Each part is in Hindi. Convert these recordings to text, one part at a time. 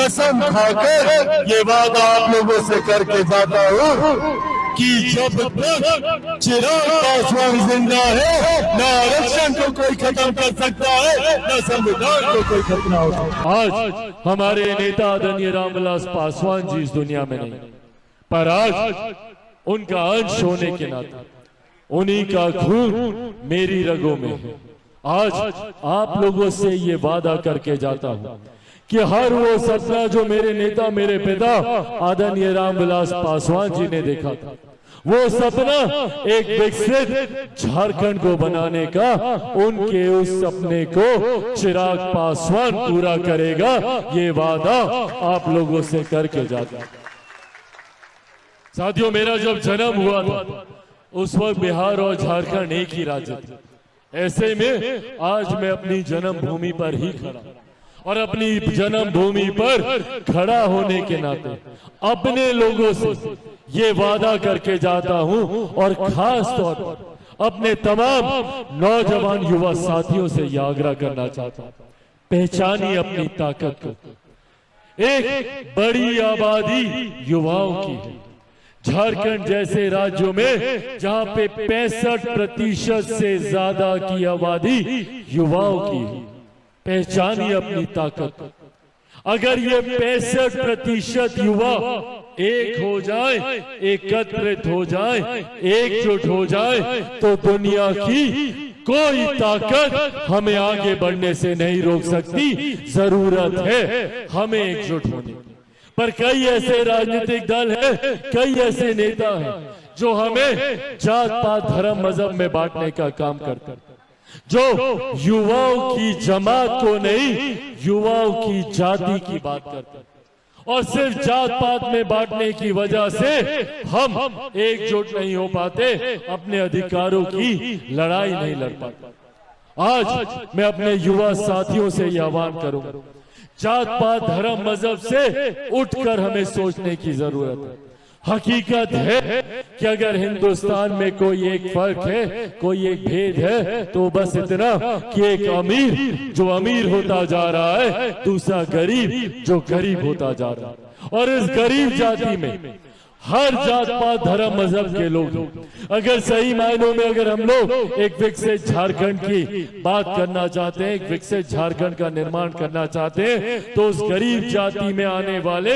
कसम खाकर ये वादा आप लोगों से करके जाता हूँ कि जब तक चिराग पासवान जिंदा है, न आरक्षण को कोई खत्म कर सकता है, न संविधान को कोई खत्म हो सकता। आज हमारे नेता आदरणीय रामविलास पासवान जी इस दुनिया में नहीं, पर आज उनका अंश होने के नाते उन्हीं का खून मेरी रगों में है। आज आप लोगों से ये वादा करके जाता हूं कि हर वो सपना जो मेरे नेता, मेरे पिता आदरणीय रामविलास पासवान जी ने देखा था, वो सपना एक विकसित झारखंड को बनाने का, उनके उस सपने को चिराग पासवान पूरा करेगा, ये वादा आप लोगों से करके जाता। साथियों, मेरा जब जन्म हुआ था उस वक्त बिहार और झारखंड एक ही राज्य थे। ऐसे में आज मैं अपनी जन्मभूमि पर ही खड़ा, और अपनी जन्मभूमि पर खड़ा होने के नाते अपने लोगों से ये वादा करके जाता हूं, और खास तौर पर अपने तमाम नौजवान युवा साथियों से ये आग्रह करना चाहता हूं, पहचानिए अपनी ताकत को। एक बड़ी आबादी युवाओं की है। झारखंड जैसे राज्यों में जहां पे 65% से ज्यादा की आबादी युवाओं की है, पहचानिए अपनी ताकत। अगर ये 65% युवा एक हो जाए, एकत्रित हो जाए, एकजुट हो जाए, तो दुनिया की कोई ताकत हमें आगे बढ़ने से नहीं रोक सकती। जरूरत है हमें एकजुट होने की। पर कई ऐसे राजनीतिक दल हैं, कई ऐसे नेता हैं जो हमें जात पात धर्म मजहब में बांटने का काम करते हैं, जो युवाओं की जमात को नहीं, युवाओं की जाति की बात करते हैं, और सिर्फ जात पात में बांटने की वजह से हम एकजुट नहीं हो पाते, अपने अधिकारों की लड़ाई नहीं लड़ पाते। आज मैं अपने युवा साथियों से यह आह्वान करूंगा, जात पात धर्म मजहब से उठकर हमें सोचने की जरूरत है। हकीकत है कि अगर हिंदुस्तान में कोई एक फर्क है, कोई एक भेद है, तो बस इतना कि एक अमीर जो अमीर होता जा रहा है, दूसरा गरीब जो गरीब होता जा रहा है। और इस गरीब जाति में हर जात पात धर्म मजहब के लोग, अगर सही मायनों में अगर हम लोग एक विकसित झारखंड की बात करना चाहते हैं, एक विकसित झारखंड का निर्माण करना चाहते हैं, तो उस गरीब जाति में आने वाले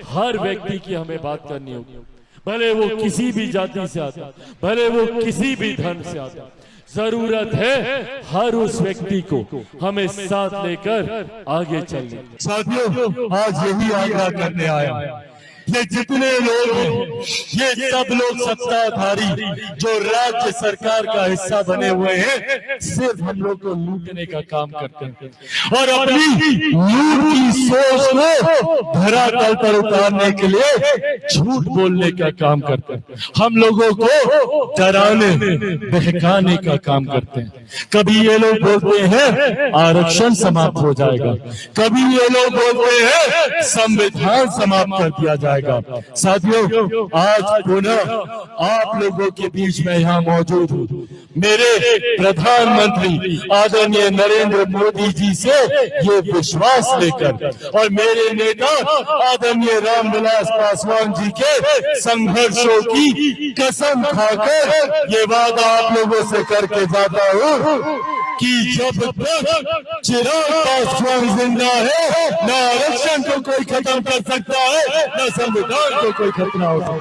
हर व्यक्ति की हमें बात करनी होगी, भले वो किसी भी जाति से आता, भले वो किसी भी धर्म से आता। जरूरत है हर उस व्यक्ति को हमें साथ लेकर आगे चलने। साथियों, आज यही आग्रह करने आया, ये जितने लोग हैं, ये सब लोग सत्ताधारी जो राज्य सरकार का हिस्सा बने हुए हैं, सिर्फ हम लोग को लूटने का काम करते हैं और अपनी लूट की सोच को धरातल पर उतारने के लिए झूठ बोलने का काम करते हैं। हम लोगों को डराने बहकाने का काम करते हैं। कभी ये लोग बोलते हैं आरक्षण समाप्त हो जाएगा, कभी ये लोग बोलते हैं संविधान समाप्त कर दिया जाएगा। साथियों, आज पुनः आप लोगों के बीच में यहाँ मौजूद हूँ, मेरे प्रधानमंत्री आदरणीय नरेंद्र मोदी जी से ये विश्वास लेकर, और मेरे नेता आदरणीय रामविलास पासवान जी के संघर्षों की कसम खाकर ये वादा आप लोगों से करके जाता हूँ कि जब तक चिराग पासवान जिंदा है, न आरक्षण को कोई खत्म कर सकता है, न संविधान को कोई खत्म हो सकता है।